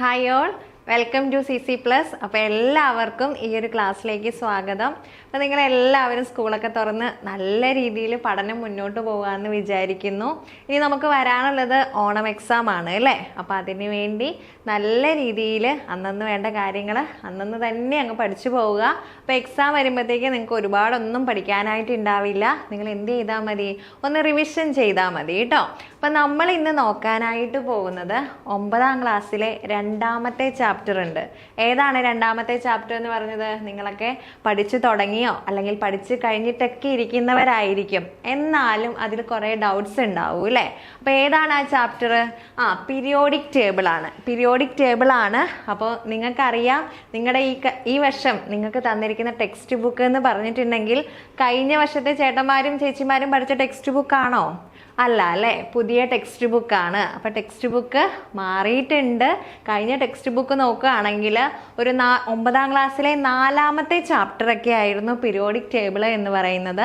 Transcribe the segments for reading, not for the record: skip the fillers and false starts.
Hi all, welcome to CC Plus. അപ്പോൾ എല്ലാവർക്കും ഈ ഒരു ക്ലാസ്സിലേക്ക് സ്വാഗതം. അപ്പോൾ നിങ്ങൾ എല്ലാവരും സ്കൂളൊക്കെ തുറന്ന് നല്ല രീതിയിൽ പഠനം മുന്നോട്ട് പോകാമെന്ന് വിചാരിക്കുന്നു. ഇനി നമുക്ക് വരാനുള്ളത് ഓണം എക്സാം ആണ് അല്ലേ? അപ്പോൾ അതിനു വേണ്ടി നല്ല രീതിയിൽ അന്നന്ന് വേണ്ട കാര്യങ്ങൾ അന്നന്ന് തന്നെ അങ്ങ് പഠിച്ചു പോവുക. അപ്പോൾ എക്സാം വരുമ്പോഴത്തേക്ക് നിങ്ങൾക്ക് ഒരുപാടൊന്നും പഠിക്കാനായിട്ട് ഉണ്ടാവില്ല. നിങ്ങൾ എന്ത് ചെയ്താൽ മതി? ഒന്ന് റിവിഷൻ ചെയ്താൽ മതി കേട്ടോ. അപ്പോൾ നമ്മൾ ഇന്ന് നോക്കാനായിട്ട് പോകുന്നത് 9ാം ക്ലാസ്സിലെ രണ്ടാമത്തെ ചാപ്റ്റർ ഉണ്ട്. ഏതാണ് രണ്ടാമത്തെ ചാപ്റ്റർ എന്ന് പറഞ്ഞത്? നിങ്ങളൊക്കെ പഠിച്ചു തുടങ്ങിയോ അല്ലെങ്കിൽ പഠിച്ചു കഴിഞ്ഞിട്ടൊക്കെ ഇരിക്കുന്നവരായിരിക്കും, എന്നാലും അതിൽ കുറേ ഡൗട്ട്സ് ഉണ്ടാവും അല്ലേ? അപ്പോൾ ഏതാണ് ആ ചാപ്റ്റർ? പീരിയോഡിക് ടേബിൾ ആണ്. പീരിയോഡിക് ടേബിൾ ആണ്. അപ്പോൾ നിങ്ങൾക്കറിയാം, നിങ്ങളുടെ ഈ വർഷം നിങ്ങൾക്ക് തന്നിരിക്കുന്ന ടെക്സ്റ്റ് ബുക്ക് എന്ന് പറഞ്ഞിട്ടുണ്ടെങ്കിൽ കഴിഞ്ഞ വർഷത്തെ ചേട്ടന്മാരും ചേച്ചിമാരും പഠിച്ച ടെക്സ്റ്റ് ബുക്കാണോ? അല്ല അല്ലേ, പുതിയ ടെക്സ്റ്റ് ബുക്കാണ്. അപ്പോൾ ടെക്സ്റ്റ് ബുക്ക് മാറിയിട്ടുണ്ട്. കഴിഞ്ഞ ടെക്സ്റ്റ് ബുക്ക് നോക്കുകയാണെങ്കിൽ ഒരു 9ാം ക്ലാസ്സിലെ 4ാമത്തെ ചാപ്റ്ററൊക്കെ ആയിരുന്നു പീരിയോഡിക് ടേബിൾ എന്ന് പറയുന്നത്.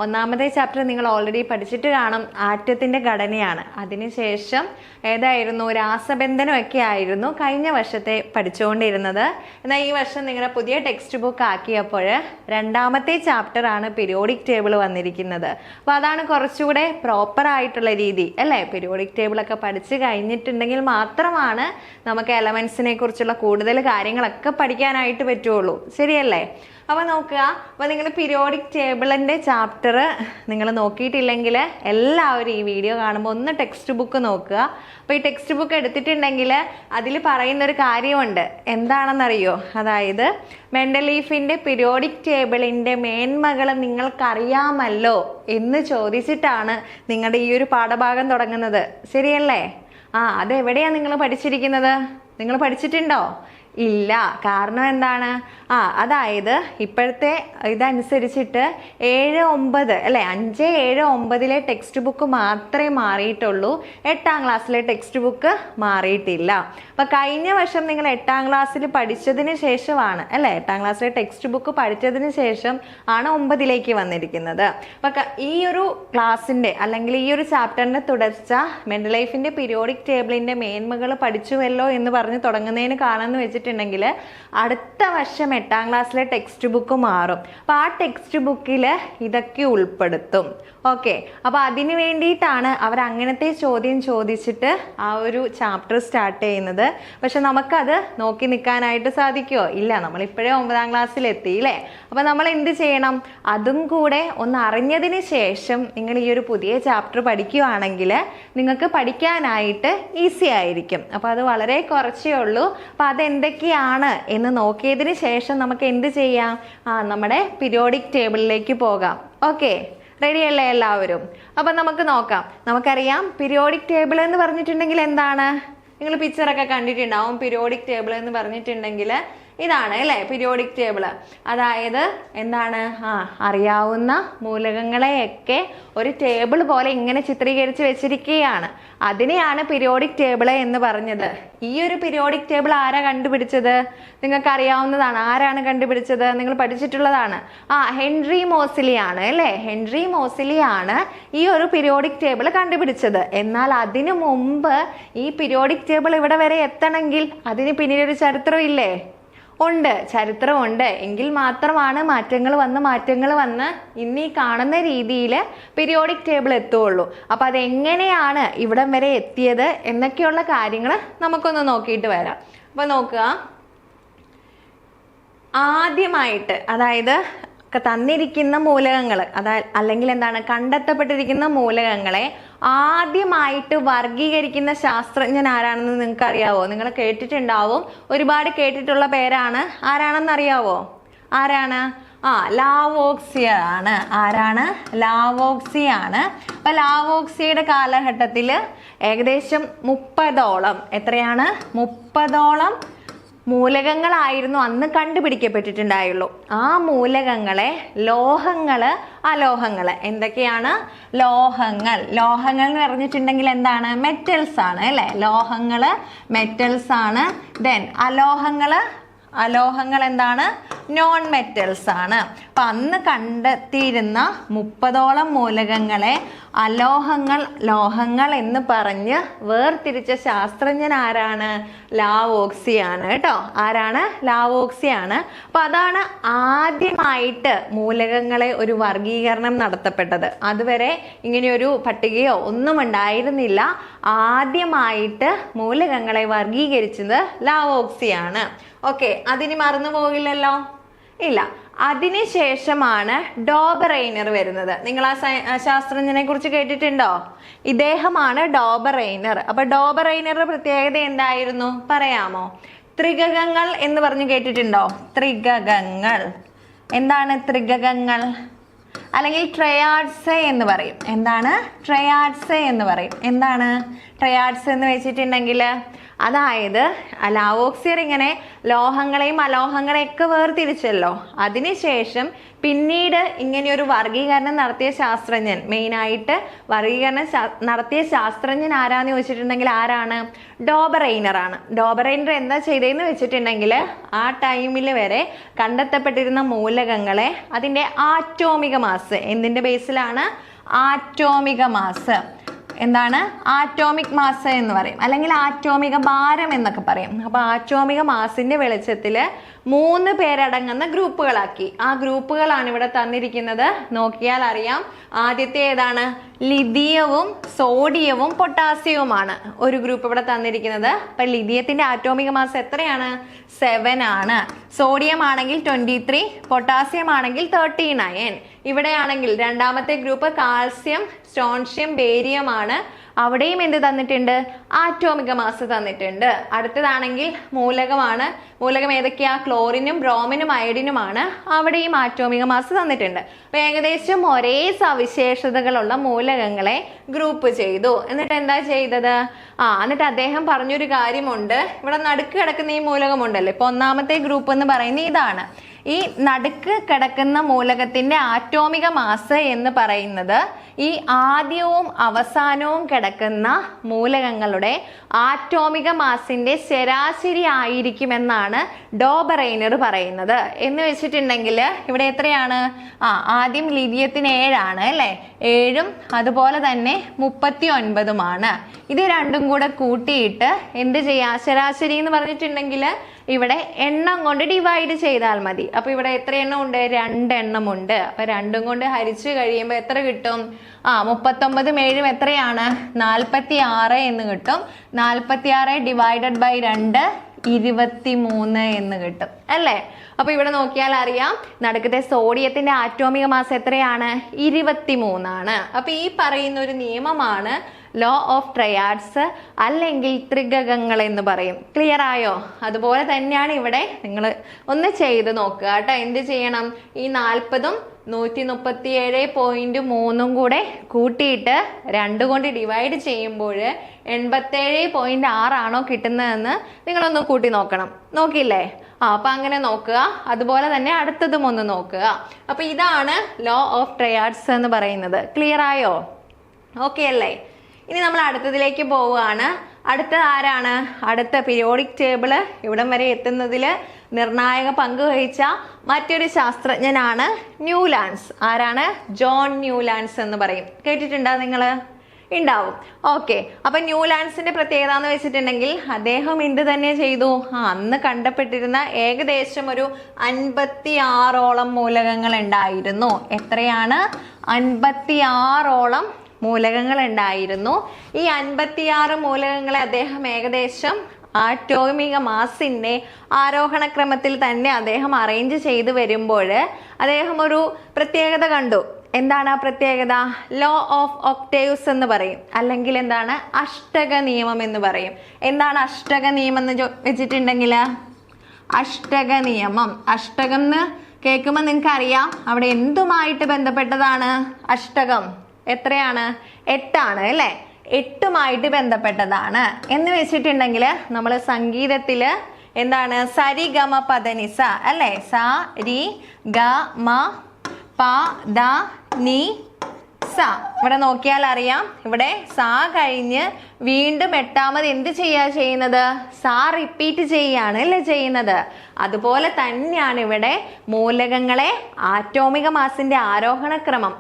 1ാമത്തെ ചാപ്റ്റർ നിങ്ങൾ ഓൾറെഡി പഠിച്ചിട്ട് കാണും, ആറ്റത്തിൻ്റെ ഘടനയാണ്. അതിനുശേഷം ഏതായിരുന്നു? രാസബന്ധനമൊക്കെ ആയിരുന്നു കഴിഞ്ഞ വർഷത്തെ പഠിച്ചുകൊണ്ടിരുന്നത്. എന്നാൽ ഈ വർഷം നിങ്ങളുടെ പുതിയ ടെക്സ്റ്റ് ബുക്ക് ആക്കിയപ്പോൾ 2ാമത്തെ ചാപ്റ്ററാണ് പീരിയോഡിക് ടേബിൾ വന്നിരിക്കുന്നത്. അപ്പോൾ അതാണ് കുറച്ചുകൂടെ പ്രോപ്പർ ആയിട്ടുള്ള രീതി അല്ലേ? പീരിയോഡിക് ടേബിളൊക്കെ പഠിച്ചു കഴിഞ്ഞിട്ടുണ്ടെങ്കിൽ മാത്രമാണ് നമുക്ക് എലമെന്റ്സിനെ കുറിച്ചുള്ള കൂടുതൽ കാര്യങ്ങളൊക്കെ പഠിക്കാനായിട്ട് പറ്റുള്ളൂ. ശരിയല്ലേ? അപ്പോൾ നോക്കുക, അപ്പോൾ നിങ്ങൾ പീരിയോഡിക് ടേബിളിൻ്റെ ചാപ്റ്റർ നിങ്ങൾ നോക്കിയിട്ടില്ലെങ്കിൽ എല്ലാവരും ഈ വീഡിയോ കാണുമ്പോൾ ഒന്ന് ടെക്സ്റ്റ് ബുക്ക് നോക്കുക. അപ്പോൾ ഈ ടെക്സ്റ്റ് ബുക്ക് എടുത്തിട്ടുണ്ടെങ്കിൽ അതിൽ പറയുന്നൊരു കാര്യമുണ്ട്. എന്താണെന്നറിയോ? അതായത് മെൻഡലീഫിൻ്റെ പീരിയോഡിക് ടേബിളിൻ്റെ മേന്മകൾ നിങ്ങൾക്കറിയാമല്ലോ എന്ന് ചോദിച്ചിട്ടാണ് നിങ്ങളുടെ ഈ ഒരു പാഠഭാഗം തുടങ്ങുന്നത്. ശരിയല്ലേ? അതെവിടെയാണ് നിങ്ങൾ പഠിച്ചിരിക്കുന്നത്? നിങ്ങൾ പഠിച്ചിട്ടുണ്ടോ? ഇല്ല. കാരണം എന്താണ്? അതായത് ഇപ്പോഴത്തെ ഇതനുസരിച്ചിട്ട് 7, 9 അല്ലേ, 5, 7, 9 ടെക്സ്റ്റ് ബുക്ക് മാത്രമേ മാറിയിട്ടുള്ളൂ. 8ാം ക്ലാസ്സിലെ ടെക്സ്റ്റ് ബുക്ക് മാറിയിട്ടില്ല. അപ്പം കഴിഞ്ഞ വർഷം നിങ്ങൾ 8ാം ക്ലാസ്സിൽ പഠിച്ചതിന് ശേഷമാണ് അല്ലേ, 8ാം ക്ലാസ്സിലെ ടെക്സ്റ്റ് ബുക്ക് പഠിച്ചതിന് ശേഷം ആണ് 9ലേക്ക് വന്നിരിക്കുന്നത്. അപ്പം ഈ ഒരു ക്ലാസ്സിൻ്റെ അല്ലെങ്കിൽ ഈ ഒരു ചാപ്റ്ററിൻ്റെ തുടർച്ച മെൻഡലൈഫിൻ്റെ പീരിയോഡിക് ടേബിളിൻ്റെ മേന്മകൾ പഠിച്ചുവല്ലോ എന്ന് പറഞ്ഞ് തുടങ്ങുന്നതിന് കാരണം വെച്ചിട്ടുണ്ടെങ്കിൽ അടുത്ത വർഷം 8ാം ക്ലാസ്സിലെ ടെക്സ്റ്റ് ബുക്ക് മാറും. അപ്പോൾ ആ ടെക്സ്റ്റ് ബുക്കിൽ ഇതൊക്കെ ഉൾപ്പെടുത്തും. ഓക്കെ, അപ്പോൾ അതിന് വേണ്ടിയിട്ടാണ് അവർ അങ്ങനത്തെ ചോദ്യം ചോദിച്ചിട്ട് ആ ഒരു ചാപ്റ്റർ സ്റ്റാർട്ട് ചെയ്യുന്നത്. പക്ഷെ നമുക്കത് നോക്കി നിൽക്കാനായിട്ട് സാധിക്കുമോ? ഇല്ല. നമ്മളിപ്പോഴേ 9ാം ക്ലാസ്സിലെത്തി അല്ലേ? അപ്പോൾ നമ്മൾ എന്ത് ചെയ്യണം? അതും കൂടെ ഒന്ന് അറിഞ്ഞതിന് ശേഷം നിങ്ങൾ ഈ ഒരു പുതിയ ചാപ്റ്റർ പഠിക്കുകയാണെങ്കിൽ നിങ്ങൾക്ക് പഠിക്കാനായിട്ട് ഈസി ആയിരിക്കും. അപ്പോൾ അത് വളരെ കുറച്ചേ ഉള്ളൂ. അപ്പോൾ അതെന്തൊക്കെയാണ് എന്ന് നോക്കിയതിന് ശേഷം നമുക്ക് എന്ത് ചെയ്യാം? നമ്മുടെ പീരിയോഡിക് ടേബിളിലേക്ക് പോകാം. ഓക്കെ, റെഡി അല്ലേ എല്ലാവരും? അപ്പം നമുക്ക് നോക്കാം. നമുക്കറിയാം പീരിയോഡിക് ടേബിൾ എന്ന് പറഞ്ഞിട്ടുണ്ടെങ്കിൽ എന്താണ്? നിങ്ങൾ പിക്ചറൊക്കെ കണ്ടിട്ടുണ്ടാവും. പീരിയോഡിക് ടേബിൾ എന്ന് പറഞ്ഞിട്ടുണ്ടെങ്കിൽ ഇതാണ് അല്ലേ പീരിയോഡിക് ടേബിൾ. അതായത് എന്താണ്? അറിയാവുന്ന മൂലകങ്ങളെയൊക്കെ ഒരു ടേബിൾ പോലെ ഇങ്ങനെ ചിത്രീകരിച്ച് വെച്ചിരിക്കുകയാണ്. അതിനെയാണ് പീരിയോഡിക് ടേബിൾ എന്ന് പറഞ്ഞത്. ഈ ഒരു പീരിയോഡിക് ടേബിൾ ആരാ കണ്ടുപിടിച്ചത്? നിങ്ങൾക്ക് അറിയാവുന്നതാണ്. ആരാണ് കണ്ടുപിടിച്ചത്? നിങ്ങൾ പഠിച്ചിട്ടുള്ളതാണ്. ഹെൻറി മോസിലി ആണ് അല്ലേ? ഹെൻറി മോസിലി ആണ് ഈ ഒരു പീരിയോഡിക് ടേബിൾ കണ്ടുപിടിച്ചത്. എന്നാൽ അതിനു മുമ്പ് ഈ പീരിയോഡിക് ടേബിൾ ഇവിടെ വരെ എത്തണമെങ്കിൽ അതിന് പിന്നിലൊരു ചരിത്രം ഇല്ലേ? ഉണ്ട്, ചരിത്രമുണ്ട്. എങ്കിൽ മാത്രമാണ് മാറ്റങ്ങൾ വന്ന് ഇന്നീ കാണുന്ന രീതിയിൽ പീരിയോഡിക് ടേബിൾ എത്തുകയുള്ളൂ. അപ്പം അതെങ്ങനെയാണ് ഇവിടം വരെ എത്തിയത് എന്നൊക്കെയുള്ള കാര്യങ്ങൾ നമുക്കൊന്ന് നോക്കിയിട്ട് വരാം. അപ്പോൾ നോക്കുക, ആദ്യമായിട്ട് അതായത് തന്നിരിക്കുന്ന മൂലകങ്ങൾ അല്ലെങ്കിൽ എന്താണ് കണ്ടെത്തപ്പെട്ടിരിക്കുന്ന മൂലകങ്ങളെ ആദ്യമായിട്ട് വർഗീകരിക്കുന്ന ശാസ്ത്രജ്ഞൻ ആരാണെന്ന് നിങ്ങൾക്ക് അറിയാവോ? നിങ്ങൾ കേട്ടിട്ടുണ്ടാവും, ഒരുപാട് കേട്ടിട്ടുള്ള പേരാണ്. ആരാണെന്ന് അറിയാവോ? ആരാണ്? ലാവോക്സിയ ആണ്. ആരാണ്? ലാവോക്സിയ ആണ്. അപ്പൊ ലാവോക്സിയയുടെ കാലഘട്ടത്തിൽ ഏകദേശം 30ഓളം, എത്രയാണ്? 30ഓളം മൂലകങ്ങളായിരുന്നു അന്ന് കണ്ടുപിടിക്കപ്പെട്ടിട്ടുണ്ടായുള്ളൂ. ആ മൂലകങ്ങളെ ലോഹങ്ങള്, അലോഹങ്ങള്, എന്തൊക്കെയാണ്? ലോഹങ്ങൾ. ലോഹങ്ങൾ എന്ന് പറഞ്ഞിട്ടുണ്ടെങ്കിൽ എന്താണ്? മെറ്റൽസ് ആണ് അല്ലെ? ലോഹങ്ങള് മെറ്റൽസ് ആണ്. ദെൻ അലോഹങ്ങൾ എന്താണ്? നോൺ മെറ്റൽസ് ആണ്. അപ്പൊ അന്ന് കണ്ടെത്തിയിരുന്ന 30ഓളം മൂലകങ്ങളെ അലോഹങ്ങൾ ലോഹങ്ങൾ എന്ന് പറഞ്ഞ് വേർതിരിച്ച ശാസ്ത്രജ്ഞൻ ആരാണ്? ലാവോക്സിയാണ് കേട്ടോ. ആരാണ്? ലാവോക്സിയാണ്. അപ്പൊ അതാണ് ആദ്യമായിട്ട് മൂലകങ്ങളെ ഒരു വർഗീകരണം നടത്തപ്പെട്ടത്. അതുവരെ ഇങ്ങനെയൊരു പട്ടികയോ ഒന്നും ഉണ്ടായിരുന്നില്ല. ആദ്യമായിട്ട് മൂലകങ്ങളെ വർഗീകരിച്ചത് ലാവോക്സിയാണ്. ഓക്കെ, അതിന് മറന്നു പോകില്ലല്ലോ. ഇല്ല. അതിനുശേഷമാണ് ഡോബറൈനർ വരുന്നത്. നിങ്ങൾ ആ ശാസ്ത്രജ്ഞനെ കുറിച്ച് കേട്ടിട്ടുണ്ടോ? ഇദ്ദേഹമാണ് ഡോബറൈനർ. അപ്പൊ ഡോബറൈനറുടെ പ്രത്യേകത എന്തായിരുന്നു പറയാമോ? ത്രികകങ്ങൾ എന്ന് പറഞ്ഞു കേട്ടിട്ടുണ്ടോ? ത്രികകങ്ങൾ. എന്താണ് ത്രികകങ്ങൾ? അല്ലെങ്കിൽ ട്രയാഡ്സ് എന്ന് പറയും. എന്താണ്? ട്രയാഡ്സ് എന്ന് പറയും. എന്താണ് ട്രയാഡ്സ് എന്ന് വെച്ചിട്ടുണ്ടെങ്കിൽ, അതായത് ലാവോക്സിയർ ഇങ്ങനെ ലോഹങ്ങളെയും അലോഹങ്ങളെയൊക്കെ വേർതിരിച്ചല്ലോ. അതിനുശേഷം പിന്നീട് ഇങ്ങനെയൊരു വർഗീകരണം നടത്തിയ ശാസ്ത്രജ്ഞൻ, മെയിനായിട്ട് വർഗീകരണം നടത്തിയ ശാസ്ത്രജ്ഞൻ ആരാന്ന് ചോദിച്ചിട്ടുണ്ടെങ്കിൽ ആരാണ്? ഡോബറൈനർ ആണ്. ഡോബറൈനർ എന്താ ചെയ്തതെന്ന് വെച്ചിട്ടുണ്ടെങ്കിൽ, ആ ടൈമിൽ വരെ കണ്ടെത്തപ്പെട്ടിരുന്ന മൂലകങ്ങളെ അതിൻ്റെ ആറ്റോമിക മാസ്, എന്തിൻ്റെ ബേസിലാണ്? ആറ്റോമിക മാസ്. എന്താണ്? ആറ്റോമിക് മാസ് എന്ന് പറയും, അല്ലെങ്കിൽ ആറ്റോമിക ഭാരം എന്നൊക്കെ പറയും. അപ്പൊ ആറ്റോമിക മാസിന്റെ വെളിച്ചത്തിൽ 3 പേരടങ്ങുന്ന ഗ്രൂപ്പുകളാക്കി. ആ ഗ്രൂപ്പുകളാണ് ഇവിടെ തന്നിരിക്കുന്നത്. നോക്കിയാൽ അറിയാം. ആദ്യത്തെ ഏതാണ്? ലിഥിയവും സോഡിയവും പൊട്ടാസ്യവുമാണ് ഒരു ഗ്രൂപ്പ് ഇവിടെ തന്നിരിക്കുന്നത്. അപ്പൊ ലിഥിയത്തിന്റെ ആറ്റോമിക മാസ് എത്രയാണ്? 7 ആണ്. സോഡിയം ആണെങ്കിൽ 23, പൊട്ടാസ്യം ആണെങ്കിൽ 39. ഇവിടെയാണെങ്കിൽ രണ്ടാമത്തെ ഗ്രൂപ്പ് കാൽസ്യം, സ്ട്രോൺഷ്യം, ബേരിയം ആണ്. അവിടെയും എന്ത് തന്നിട്ടുണ്ട്? ആറ്റോമിക മാസ് തന്നിട്ടുണ്ട്. അടുത്തതാണെങ്കിൽ മൂലകമാണ്. മൂലകം ഏതൊക്കെയാ? ക്ലോറിനും ബ്രോമിനും അയഡിനുമാണ്. അവിടെയും ആറ്റോമിക മാസ് തന്നിട്ടുണ്ട്. അപ്പൊ ഏകദേശം ഒരേ സവിശേഷതകളുള്ള മൂലകങ്ങളെ ഗ്രൂപ്പ് ചെയ്തു. എന്നിട്ട് എന്താ ചെയ്തത്? എന്നിട്ട് അദ്ദേഹം പറഞ്ഞൊരു കാര്യമുണ്ട്. ഇവിടെ നടുക്ക് കിടക്കുന്ന ഈ മൂലകമുണ്ടല്ലോ, ഇപ്പൊ ഒന്നാമത്തെ ഗ്രൂപ്പ് എന്ന് പറയുന്നത് ഇതാണ്. ഈ നടുക്ക് കിടക്കുന്ന മൂലകത്തിന്റെ ആറ്റോമിക മാസ് എന്ന് പറയുന്നത് ഈ ആദ്യവും അവസാനവും കിടക്കുന്ന മൂലകങ്ങളുടെ ആറ്റോമിക മാസിന്റെ ശരാശരി ആയിരിക്കുമെന്നാണ് ഡോബറൈനർ പറയുന്നത്. എന്ന് വെച്ചിട്ടുണ്ടെങ്കിൽ ഇവിടെ എത്രയാണ്? ആദ്യം ലിഥിയത്തിന് 7 ആണ് അല്ലേ? 7ഉം അതുപോലെ തന്നെ 39ഉമാണ്. ഇത് രണ്ടും കൂടെ കൂട്ടിയിട്ട് എന്ത് ചെയ്യാം? ശരാശരി എന്ന് പറഞ്ഞിട്ടുണ്ടെങ്കിൽ ഇവിടെ എണ്ണം കൊണ്ട് ഡിവൈഡ് ചെയ്താൽ മതി. അപ്പൊ ഇവിടെ എത്ര എണ്ണം ഉണ്ട്? 2 എണ്ണം ഉണ്ട്. അപ്പൊ 2ഉം കൊണ്ട് ഹരിച്ചു കഴിയുമ്പോൾ എത്ര കിട്ടും? 39ഉം 7ഉം എത്രയാണ്? 46 എന്ന് കിട്ടും. 46 ഡിവൈഡഡ് ബൈ 2 23 എന്ന് കിട്ടും അല്ലേ? അപ്പൊ ഇവിടെ നോക്കിയാൽ അറിയാം, നടുക്കത്തെ സോഡിയത്തിന്റെ ആറ്റോമിക മാസ് എത്രയാണ്? 23 ആണ്. അപ്പൊ ഈ പറയുന്ന ഒരു നിയമമാണ് ലോ ഓഫ് ട്രയാഡ്സ്, അല്ലെങ്കിൽ ത്രികകങ്ങൾ എന്ന് പറയും. ക്ലിയർ ആയോ? അതുപോലെ തന്നെയാണ് ഇവിടെ. നിങ്ങൾ ഒന്ന് ചെയ്ത് നോക്കുക കേട്ടോ. എന്ത് ചെയ്യണം? ഈ 40ഉം 137.3 കൂടെ കൂട്ടിയിട്ട് 2 കൊണ്ട് ഡിവൈഡ് ചെയ്യുമ്പോൾ 87.6 ആണോ കിട്ടുന്നതെന്ന് നിങ്ങളൊന്ന് കൂട്ടി നോക്കണം. നോക്കിയില്ലേ? അപ്പൊ അങ്ങനെ നോക്കുക. അതുപോലെ തന്നെ അടുത്തതും ഒന്ന് നോക്കുക. അപ്പൊ ഇതാണ് ലോ ഓഫ് ട്രയാഡ്സ് എന്ന് പറയുന്നത്. ക്ലിയർ ആയോ? ഓക്കെ അല്ലേ? ഇനി നമ്മൾ അടുത്തതിലേക്ക് പോവുകയാണ്. അടുത്ത ആരാണ്? അടുത്ത പീരിയോഡിക് ടേബിള് ഇവിടം വരെ എത്തുന്നതിൽ നിർണായക പങ്ക് വഹിച്ച മറ്റൊരു ശാസ്ത്രജ്ഞനാണ് ന്യൂലാൻഡ്സ്. ആരാണ്? ജോൺ ന്യൂലാൻഡ്സ് എന്ന് പറയും. കേട്ടിട്ടുണ്ടോ നിങ്ങൾ? ഉണ്ടാവും. ഓക്കെ. അപ്പൊ ന്യൂലാൻഡ്സിന്റെ പ്രത്യേകത എന്ന് വെച്ചിട്ടുണ്ടെങ്കിൽ അദ്ദേഹം എന്ത് തന്നെ ചെയ്തു? അന്ന് കണ്ടെപ്പെട്ടിരുന്ന ഏകദേശം ഒരു 56ഓളം മൂലകങ്ങൾ ഉണ്ടായിരുന്നു. എത്രയാണ്? 56ഓളം മൂലകങ്ങൾ ഉണ്ടായിരുന്നു. ഈ 56 മൂലകങ്ങളെ അദ്ദേഹം ഏകദേശം ആറ്റോമിക മാസിന്റെ ആരോഹണ ക്രമത്തിൽ തന്നെ അദ്ദേഹം അറേഞ്ച് ചെയ്ത് വരുമ്പോൾ അദ്ദേഹം ഒരു പ്രത്യേകത കണ്ടു. എന്താണ് ആ പ്രത്യേകത? ലോ ഓഫ് ഒക്ടേവ്സ് എന്ന് പറയും, അല്ലെങ്കിൽ എന്താണ്? അഷ്ടക നിയമം എന്ന് പറയും. എന്താണ് അഷ്ടക നിയമം എന്ന് വെച്ചിട്ടുണ്ടെങ്കിൽ, അഷ്ടക നിയമം, അഷ്ടകം എന്ന് കേൾക്കുമ്പോൾ നിങ്ങൾക്ക് അറിയാം അവിടെ എന്തുമായിട്ട് ബന്ധപ്പെട്ടതാണ്? അഷ്ടകം എത്രയാണ്? 8 ആണ് അല്ലേ? 8ഉമായിട്ട് ബന്ധപ്പെട്ടതാണ്. എന്ന് വെച്ചിട്ടുണ്ടെങ്കിൽ നമ്മൾ സംഗീതത്തില് എന്താണ്? സരി ഗമ പദനിസ അല്ലേ? സ രി ഗ മ പ ദ നി ഇവിടെ നോക്കിയാൽ അറിയാം, ഇവിടെ സാ കഴിഞ്ഞ് വീണ്ടും എട്ടാമത് എന്ത് ചെയ്യുന്നത്? സാ റിപ്പീറ്റ് ചെയ്യാണ് അല്ലേ ചെയ്യുന്നത്. അതുപോലെ തന്നെയാണ് ഇവിടെ മൂലകങ്ങളെ ആറ്റോമിക മാസിന്റെ ആരോഹണക്രമം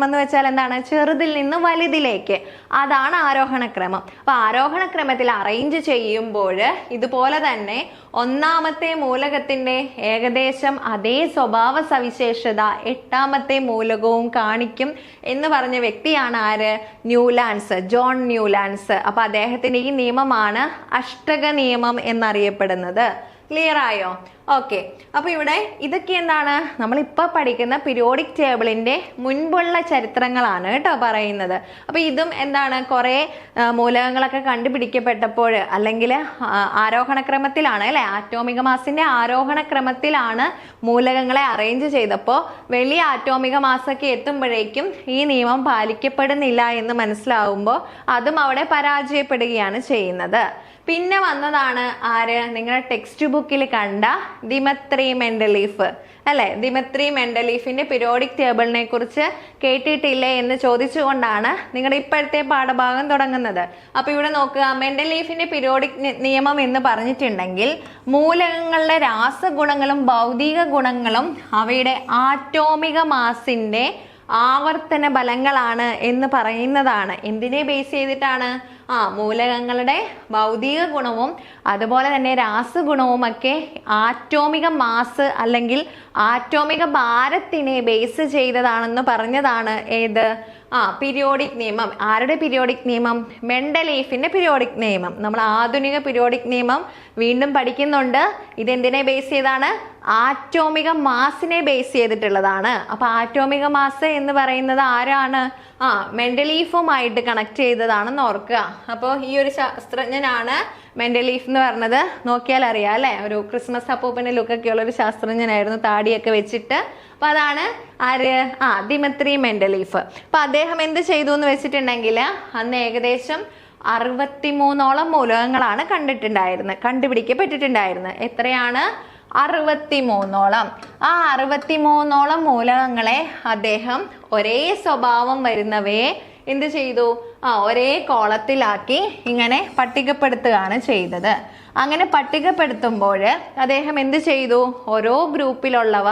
എന്ന് വെച്ചാൽ എന്താണ്? ചെറുതിൽ നിന്ന് വലുതിലേക്ക്, അതാണ് ആരോഹണക്രമം. അപ്പൊ ആരോഹണക്രമത്തിൽ അറേഞ്ച് ചെയ്യുമ്പോൾ ഇതുപോലെ തന്നെ ഒന്നാമത്തെ മൂലകത്തിന്റെ ഏകദേശം അതേ സ്വഭാവ സവിശേഷത എട്ടാമത്തെ മൂലകവും കാണിക്കും എന്ന് പറഞ്ഞ വ്യക്തിയാണ് ആര്? Newlands, John Newlands. അപ്പൊ അദ്ദേഹത്തിന്റെ ഈ നിയമമാണ് അഷ്ടക നിയമം എന്നറിയപ്പെടുന്നത്. ക്ലിയർ ആയോ? ഓക്കെ. അപ്പൊ ഇവിടെ ഇതൊക്കെ എന്താണ്? നമ്മളിപ്പോൾ പഠിക്കുന്ന പീരിയോഡിക് ടേബിളിന്റെ മുൻപുള്ള ചരിത്രങ്ങളാണ് കേട്ടോ പറയുന്നത്. അപ്പൊ ഇതും എന്താണ്? കുറെ മൂലകങ്ങളൊക്കെ കണ്ടുപിടിക്കപ്പെട്ടപ്പോൾ അല്ലെങ്കിൽ ആരോഹണക്രമത്തിലാണ് അല്ലെ, ആറ്റോമിക മാസിന്റെ ആരോഹണക്രമത്തിലാണ് മൂലകങ്ങളെ അറേഞ്ച് ചെയ്തപ്പോൾ വലിയ ആറ്റോമിക മാസൊക്കെ എത്തുമ്പോഴേക്കും ഈ നിയമം പാലിക്കപ്പെടുന്നില്ല എന്ന് മനസ്സിലാവുമ്പോൾ അതും അവിടെ പരാജയപ്പെടുകയാണ് ചെയ്യുന്നത്. പിന്നെ വന്നതാണ് ആര്? നിങ്ങളുടെ ടെക്സ്റ്റ് ബുക്കിൽ കണ്ട ദിമിത്രി മെൻഡലീഫ് അല്ലെ. ദിമിത്രി മെൻഡലീഫിന്റെ പീരിയോഡിക് ടേബിളിനെ കുറിച്ച് കേട്ടിട്ടില്ലേ എന്ന് ചോദിച്ചുകൊണ്ടാണ് നിങ്ങളുടെ ഇപ്പോഴത്തെ പാഠഭാഗം തുടങ്ങുന്നത്. അപ്പൊ ഇവിടെ നോക്കുക, മെൻഡലീഫിന്റെ പീരിയോഡിക് നിയമം എന്ന് പറഞ്ഞിട്ടുണ്ടെങ്കിൽ മൂലകങ്ങളുടെ രാസഗുണങ്ങളും ഭൗതിക ഗുണങ്ങളും അവയുടെ ആറ്റോമിക മാസിന്റെ ആവർത്തന ബലങ്ങളാണ് എന്ന് പറയുന്നതാണ്. എന്തിനെ ബേസ് ചെയ്തിട്ടാണ്? മൂലകങ്ങളുടെ ഭൗതിക ഗുണവും അതുപോലെ തന്നെ രാസഗുണവും ഒക്കെ ആറ്റോമിക മാസ് അല്ലെങ്കിൽ ആറ്റോമിക ഭാരത്തിനെ ബേസ് ചെയ്തതാണെന്ന് പറഞ്ഞതാണ്. ഏത്? പീരിയോഡിക് നിയമം. ആരുടെ പീരിയോഡിക് നിയമം? മെൻഡലീഫിന്റെ പീരിയോഡിക് നിയമം. നമ്മൾ ആധുനിക പീരിയോഡിക് നിയമം വീണ്ടും പഠിക്കുന്നുണ്ട്. ഇതെന്തിനെ ബേസ് ചെയ്താണ്? ആറ്റോമിക മാസിനെ ബേസ് ചെയ്തിട്ടുള്ളതാണ്. അപ്പൊ ആറ്റോമിക മാസ് എന്ന് പറയുന്നത് ആരാണ്? മെൻഡലീഫുമായിട്ട് കണക്ട് ചെയ്തതാണെന്ന് ഓർക്കുക. അപ്പോൾ ഈ ഒരു ശാസ്ത്രജ്ഞനാണ് മെൻഡലീഫ് എന്ന് പറഞ്ഞത്. നോക്കിയാൽ അറിയാം അല്ലെ, ഒരു ക്രിസ്മസ് അപ്പൂപ്പന്റെ ലുക്കൊക്കെ ഉള്ള ഒരു ശാസ്ത്രജ്ഞനായിരുന്നു, താടിയൊക്കെ വെച്ചിട്ട്. അപ്പൊ അതാണ് ആര്? Dmitri Mendeleev. അപ്പൊ അദ്ദേഹം എന്ത് ചെയ്തു എന്ന് വെച്ചിട്ടുണ്ടെങ്കിൽ അന്ന് ഏകദേശം 63ഓളം മൂലകങ്ങളാണ് കണ്ടുപിടിക്കപ്പെട്ടിട്ടുണ്ടായിരുന്നത്. എത്രയാണ്? 63ഓളം. ആ 63ഓളം മൂലകങ്ങളെ അദ്ദേഹം ഒരേ സ്വഭാവം വരുന്നവയെ എന്ത് ചെയ്തു? ഒരേ കോളത്തിലാക്കി ഇങ്ങനെ പട്ടികപ്പെടുത്തുകയാണ് ചെയ്തത്. അങ്ങനെ പട്ടികപ്പെടുത്തുമ്പോൾ അദ്ദേഹം എന്ത് ചെയ്തു? ഓരോ ഗ്രൂപ്പിലുള്ളവ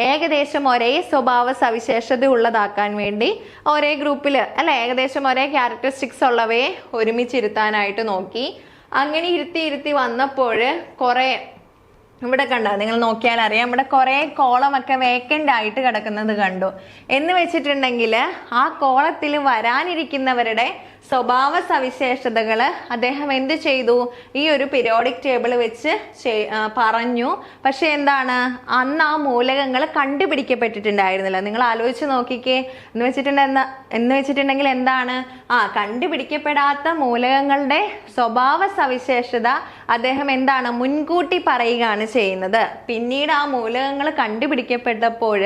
ഏകദേശം ഒരേ സ്വഭാവ സവിശേഷത ഉള്ളതാക്കാൻ വേണ്ടി ഒരേ ഗ്രൂപ്പിൽ അല്ലെ ഏകദേശം ഒരേ ക്യാരക്ടറിസ്റ്റിക്സ് ഉള്ളവയെ ഒരുമിച്ചിരുത്താനായിട്ട് നോക്കി. അങ്ങനെ ഇരുത്തി വന്നപ്പോൾ കുറെ ഇവിടെ കണ്ടോ, നിങ്ങൾ നോക്കിയാൽ അറിയാം, ഇവിടെ കുറെ കോളമൊക്കെ വേക്കൻ്റ് ആയിട്ട് കിടക്കുന്നത് കണ്ടു. എന്ന് വെച്ചിട്ടുണ്ടെങ്കിൽ ആ കോളത്തിൽ വരാനിരിക്കുന്നവരുടെ സ്വഭാവ സവിശേഷതകൾ അദ്ദേഹം എന്ത് ചെയ്തു? ഈ ഒരു പീരിയോഡിക് ടേബിൾ വെച്ച് പറഞ്ഞു. പക്ഷെ എന്താണ്? അന്ന് ആ മൂലകങ്ങൾ കണ്ടുപിടിക്കപ്പെട്ടിട്ടുണ്ടായിരുന്നില്ല. നിങ്ങൾ ആലോചിച്ച് നോക്കിക്കേ. എന്ന് വെച്ചിട്ടുണ്ടെങ്കിൽ എന്താണ്? കണ്ടുപിടിക്കപ്പെടാത്ത മൂലകങ്ങളുടെ സ്വഭാവ സവിശേഷത അദ്ദേഹം എന്താണ്? മുൻകൂട്ടി പറയുകയാണ് ചെയ്യുന്നത്. പിന്നീട് ആ മൂലകങ്ങൾ കണ്ടുപിടിക്കപ്പെട്ടപ്പോൾ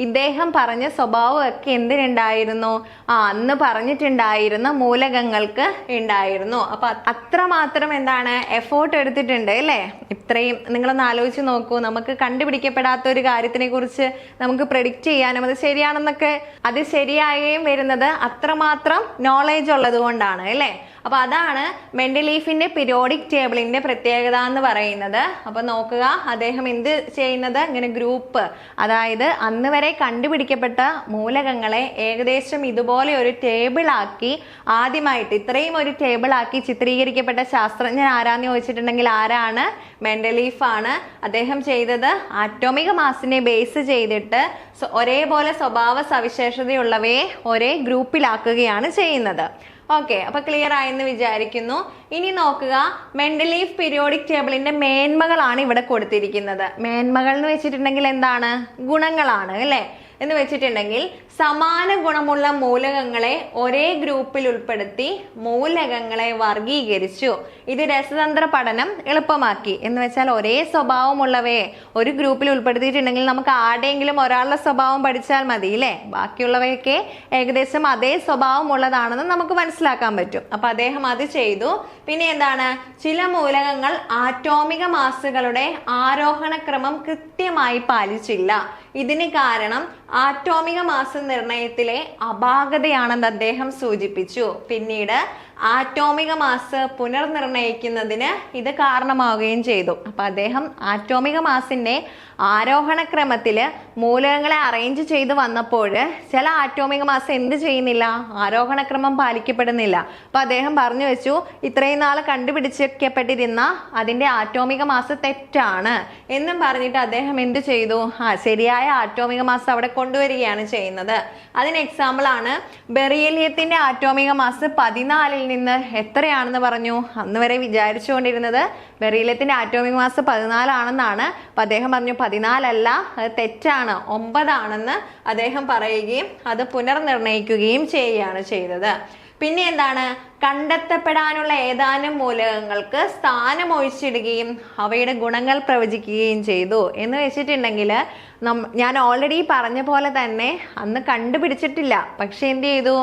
ഇദ്ദേഹം പറഞ്ഞ സ്വഭാവമൊക്കെ എന്തിനുണ്ടായിരുന്നു? അന്ന് പറഞ്ഞിട്ടുണ്ടായിരുന്ന മൂലകങ്ങൾക്ക് ഉണ്ടായിരുന്നു. അപ്പൊ അത്രമാത്രം എന്താണ്? എഫോർട്ട് എടുത്തിട്ടുണ്ട് അല്ലേ? ഇത്രയും നിങ്ങളൊന്ന് ആലോചിച്ച് നോക്കൂ. നമുക്ക് കണ്ടുപിടിക്കപ്പെടാത്ത ഒരു കാര്യത്തിനെ കുറിച്ച് നമുക്ക് പ്രെഡിക്റ്റ് ചെയ്യാനും അത് ശരിയാണെന്നൊക്കെ, അത് ശരിയാകുകയും വരുന്നത് അത്രമാത്രം നോളേജ് ഉള്ളത് കൊണ്ടാണ് അല്ലേ? അപ്പൊ അതാണ് മെൻഡലീഫിന്റെ പീരിയോഡിക് ടേബിളിന്റെ പ്രത്യേകത എന്ന് പറയുന്നത്. അപ്പൊ നോക്കുക, അദ്ദേഹം എന്ത് ചെയ്യുന്നത്? ഇങ്ങനെ ഗ്രൂപ്പ്, അതായത് അന്ന് വരെ കണ്ടുപിടിക്കപ്പെട്ട മൂലകങ്ങളെ ഏകദേശം ഇതുപോലെ ഒരു ടേബിളാക്കി, ആദ്യമായിട്ട് ഇത്രയും ഒരു ടേബിളാക്കി ചിത്രീകരിക്കപ്പെട്ട ശാസ്ത്രജ്ഞൻ ആരാന്ന് ചോദിച്ചിട്ടുണ്ടെങ്കിൽ ആരാണ്? മെൻഡലീഫ് ആണ്. അദ്ദേഹം ചെയ്തത് ആറ്റോമിക മാസിനെ ബേസ് ചെയ്തിട്ട് ഒരേപോലെ സ്വഭാവ സവിശേഷതയുള്ളവയെ ഒരേ ഗ്രൂപ്പിലാക്കുകയാണ് ചെയ്യുന്നത്. ഓക്കെ, അപ്പൊ ക്ലിയർ ആയെന്ന് വിചാരിക്കുന്നു. ഇനി നോക്കുക, മെൻഡലീഫ് പീരിയോഡിക് ടേബിളിന്റെ മേന്മകളാണ് ഇവിടെ കൊടുത്തിരിക്കുന്നത്. മേന്മകൾ എന്ന് വെച്ചിട്ടുണ്ടെങ്കിൽ എന്താണ്? ഗുണങ്ങളാണ് അല്ലെ? എന്ന് വെച്ചിട്ടുണ്ടെങ്കിൽ സമാന ഗുണമുള്ള മൂലകങ്ങളെ ഒരേ ഗ്രൂപ്പിൽ ഉൾപ്പെടുത്തി മൂലകങ്ങളെ വർഗീകരിച്ചു. ഇത് രസതന്ത്ര പഠനം എളുപ്പമാക്കി. എന്ന് വെച്ചാൽ ഒരേ സ്വഭാവമുള്ളവയെ ഒരു ഗ്രൂപ്പിൽ ഉൾപ്പെടുത്തിയിട്ടുണ്ടെങ്കിൽ നമുക്ക് ആരുടെയെങ്കിലും ഒരാളുടെ സ്വഭാവം പഠിച്ചാൽ മതി അല്ലേ? ബാക്കിയുള്ളവയൊക്കെ ഏകദേശം അതേ സ്വഭാവം ഉള്ളതാണെന്ന് നമുക്ക് മനസ്സിലാക്കാൻ പറ്റും. അപ്പൊ അദ്ദേഹം അത് ചെയ്തു. പിന്നെ എന്താണ്? ചില മൂലകങ്ങൾ ആറ്റോമിക മാസുകളുടെ ആരോഹണ ക്രമം കൃത്യമായി പാലിച്ചില്ല. ഇതിന് കാരണം ആറ്റോമിക മാസ് നിർണയത്തിലെ അപാകതയാണെന്ന് അദ്ദേഹം സൂചിപ്പിച്ചു. പിന്നീട് ആറ്റോമിക മാസ് പുനർനിർണയിക്കുന്നതിന് ഇത് കാരണമാവുകയും ചെയ്തു. അപ്പൊ അദ്ദേഹം ആറ്റോമിക മാസിന്റെ ആരോഹണ ക്രമത്തില് മൂലകങ്ങളെ അറേഞ്ച് ചെയ്ത് വന്നപ്പോൾ ചില ആറ്റോമിക മാസ് എന്ത് ചെയ്യുന്നില്ല, ആരോഹണ ക്രമം പാലിക്കപ്പെടുന്നില്ല. അപ്പൊ അദ്ദേഹം പറഞ്ഞു വെച്ചു, ഇത്രയും നാൾ കണ്ടുപിടിച്ചിരിക്കപ്പെട്ടിരുന്ന അതിന്റെ ആറ്റോമിക മാസ് തെറ്റാണ് എന്നും പറഞ്ഞിട്ട് അദ്ദേഹം എന്ത് ചെയ്തു, ശരിയായ ആറ്റോമിക മാസ് അവിടെ കൊണ്ടുവരികയാണ് ചെയ്യുന്നത്. അതിന് എക്സാമ്പിൾ ആണ് ബെറീലിയത്തിന്റെ ആറ്റോമിക മാസ് 14 നിന്ന് എത്രയാണെന്ന് പറഞ്ഞു. അന്ന് വരെ വിചാരിച്ചുകൊണ്ടിരുന്നത് ബെറീലിയത്തിന്റെ ആറ്റോമിക മാസ് 14 ആണെന്നാണ്. അപ്പൊ അദ്ദേഹം പറഞ്ഞു 14 അല്ല, അത് തെറ്റാണ്, 9 ആണെന്ന് അദ്ദേഹം പറയുകയും അത് പുനർനിർണയിക്കുകയും ചെയ്യുകയാണ് ചെയ്തത്. പിന്നെ എന്താണ്, കണ്ടെത്തപ്പെടാനുള്ള ഏതാനും മൂലകങ്ങൾക്ക് സ്ഥാനം ഒഴിച്ചിടുകയും അവയുടെ ഗുണങ്ങൾ പ്രവചിക്കുകയും ചെയ്തു. എന്ന് വെച്ചിട്ടുണ്ടെങ്കിൽ ഞാൻ ഓൾറെഡി പറഞ്ഞ പോലെ തന്നെ അന്ന് കണ്ടുപിടിച്ചിട്ടില്ല, പക്ഷെ എന്ത് ചെയ്തു,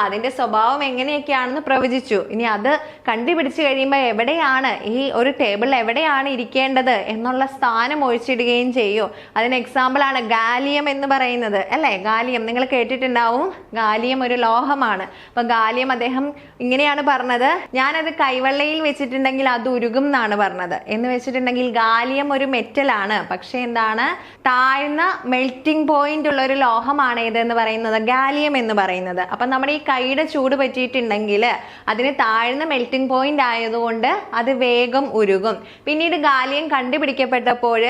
അതിന്റെ സ്വഭാവം എങ്ങനെയൊക്കെയാണെന്ന് പ്രവചിച്ചു. ഇനി അത് കണ്ടുപിടിച്ചു കഴിയുമ്പോൾ എവിടെയാണ് ഈ ഒരു ടേബിളിൽ എവിടെയാണ് ഇരിക്കേണ്ടത് എന്നുള്ള സ്ഥാനം ഒഴിച്ചിടുകയും ചെയ്യൂ. അതിന് എക്സാമ്പിൾ ആണ് ഗാലിയം എന്ന് പറയുന്നത്, അല്ലെ? ഗാലിയം നിങ്ങൾ കേട്ടിട്ടുണ്ടാവും, ഗാലിയം ഒരു ലോഹമാണ്. അപ്പൊ ഗാലിയം അദ്ദേഹം ഇങ്ങനെയാണ് പറഞ്ഞത്, ഞാനത് കൈവെള്ളയിൽ വെച്ചിട്ടുണ്ടെങ്കിൽ അത് ഉരുകും എന്നാണ് പറഞ്ഞത്. എന്ന് വെച്ചിട്ടുണ്ടെങ്കിൽ ഗാലിയം ഒരു മെറ്റൽ ആണ്, പക്ഷെ എന്താണ്, താഴ്ന്ന മെൽറ്റിംഗ് പോയിന്റ് ഉള്ള ഒരു ലോഹമാണ് ഏതെന്ന് പറയുന്നത്, ഗാലിയം എന്ന് പറയുന്നത്. അപ്പൊ നമ്മുടെ ഈ കൈയുടെ ചൂട് പറ്റിയിട്ടുണ്ടെങ്കിൽ അതിന് താഴ്ന്ന മെൽറ്റിംഗ് പോയിന്റ് ആയതുകൊണ്ട് അത് വേഗം ഉരുകും. പിന്നീട് ഗാലിയം കണ്ടുപിടിക്കപ്പെട്ടപ്പോൾ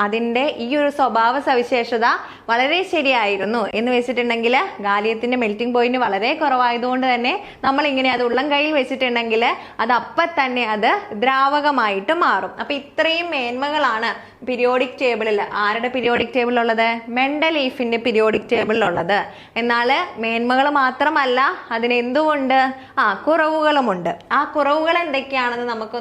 അതിന്റെ ഈ ഒരു സ്വഭാവ സവിശേഷത വളരെ ശരിയായിരുന്നു. എന്ന് വെച്ചിട്ടുണ്ടെങ്കിൽ ഗാലിയത്തിന്റെ മെൽറ്റിംഗ് പോയിന്റ് വളരെ കുറവായതുകൊണ്ട് തന്നെ നമ്മൾ ഇങ്ങനെ അത് ഉള്ളം കയ്യിൽ വെച്ചിട്ടുണ്ടെങ്കിൽ അത് അപ്പം തന്നെ അത് ദ്രാവകമായിട്ട് മാറും. അപ്പൊ ഇത്രയും മേന്മകളാണ് പീരിയോഡിക് ടേബിളിൽ. ആരുടെ പീരിയോഡിക് ടേബിൾ ഉള്ളത്? മെൻഡലീഫിന്റെ പീരിയോഡിക് ടേബിളിൽ ഉള്ളത്. എന്നാൽ മേന്മകൾ മാത്രമല്ല, അതിന് എന്തുകൊണ്ട് കുറവുകളുമുണ്ട്. ആ കുറവുകൾ എന്തൊക്കെയാണെന്ന് നമുക്ക്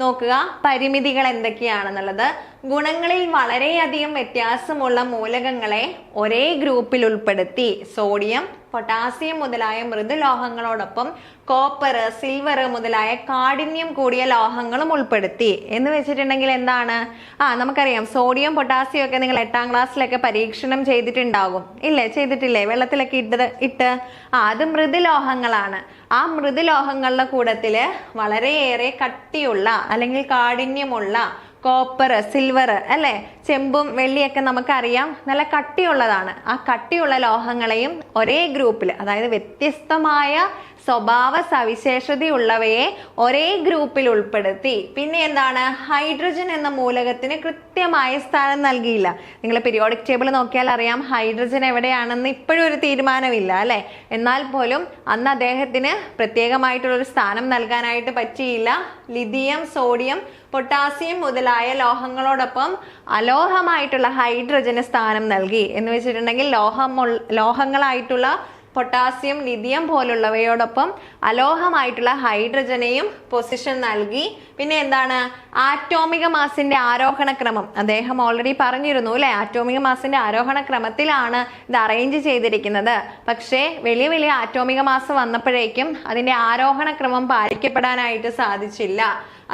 നോക്കുക. പരിമിതികൾ എന്തൊക്കെയാണെന്നുള്ളത്, ഗുണങ്ങളിൽ വളരെയധികം വ്യത്യാസമുള്ള മൂലകങ്ങളെ ഒരേ ഗ്രൂപ്പിൽ ഉൾപ്പെടുത്തി സോഡിയം, പൊട്ടാസ്യം മുതലായ മൃദുലോഹങ്ങളോടൊപ്പം കോപ്പർ, സിൽവർ മുതലായ കാഠിന്യം കൂടിയ ലോഹങ്ങളും ഉൾപ്പെടുത്തി. എന്ന് വെച്ചിട്ടുണ്ടെങ്കിൽ എന്താണ്, നമുക്കറിയാം സോഡിയം പൊട്ടാസ്യം ഒക്കെ നിങ്ങൾ 8ാം ക്ലാസ്സിലൊക്കെ പരീക്ഷണം ചെയ്തിട്ടുണ്ടാകും, ഇല്ലേ? ചെയ്തിട്ടില്ലേ? വെള്ളത്തിലൊക്കെ ഇട്ട് അത് മൃദുലോഹങ്ങളാണ്. ആ മൃദുലോഹങ്ങളുടെ കൂട്ടത്തില് വളരെയേറെ കട്ടിയുള്ള അല്ലെങ്കിൽ കാഠിന്യമുള്ള കോപ്പർ, സിൽവർ, അല്ലെ? ചെമ്പും വെള്ളിയൊക്കെ നമുക്കറിയാം നല്ല കട്ടിയുള്ളതാണ്. ആ കട്ടിയുള്ള ലോഹങ്ങളെയും ഒരേ ഗ്രൂപ്പിൽ, അതായത് വ്യത്യസ്തമായ സ്വഭാവ സവിശേഷതയുള്ളവയെ ഒരേ ഗ്രൂപ്പിൽ ഉൾപ്പെടുത്തി. പിന്നെ എന്താണ്, ഹൈഡ്രജൻ എന്ന മൂലകത്തിന് കൃത്യമായ സ്ഥാനം നൽകിയില്ല. നിങ്ങൾ പീരിയോഡിക് ടേബിൾ നോക്കിയാൽ അറിയാം ഹൈഡ്രജൻ എവിടെയാണെന്ന് ഇപ്പോഴും ഒരു തീരുമാനമില്ല, അല്ലെ? എന്നാൽ പോലും അന്ന് അദ്ദേഹത്തിന് പ്രത്യേകമായിട്ടുള്ളൊരു സ്ഥാനം നൽകാനായിട്ട് പറ്റിയില്ല. ലിഥിയം, സോഡിയം, പൊട്ടാസ്യം മുതലായ ലോഹങ്ങളോടൊപ്പം അലോഹമായിട്ടുള്ള ഹൈഡ്രജന് സ്ഥാനം നൽകി. എന്ന് വെച്ചിട്ടുണ്ടെങ്കിൽ ലോഹങ്ങളായിട്ടുള്ള പൊട്ടാസ്യം, ലിഥിയം പോലുള്ളവയോടൊപ്പം അലോഹമായിട്ടുള്ള ഹൈഡ്രജനെയും പൊസിഷൻ നൽകി. പിന്നെ എന്താണ്, ആറ്റോമിക മാസിന്റെ ആരോഹണ ക്രമം അദ്ദേഹം ഓൾറെഡി പറഞ്ഞിരുന്നു, അല്ലെ? ആറ്റോമിക മാസിന്റെ ആരോഹണ ക്രമത്തിലാണ് ഇത് അറേഞ്ച് ചെയ്തിരിക്കുന്നത്. പക്ഷേ വലിയ വലിയ ആറ്റോമിക മാസ് വന്നപ്പോഴേക്കും അതിന്റെ ആരോഹണ ക്രമം പാലിക്കപ്പെടാനായിട്ട് സാധിച്ചില്ല.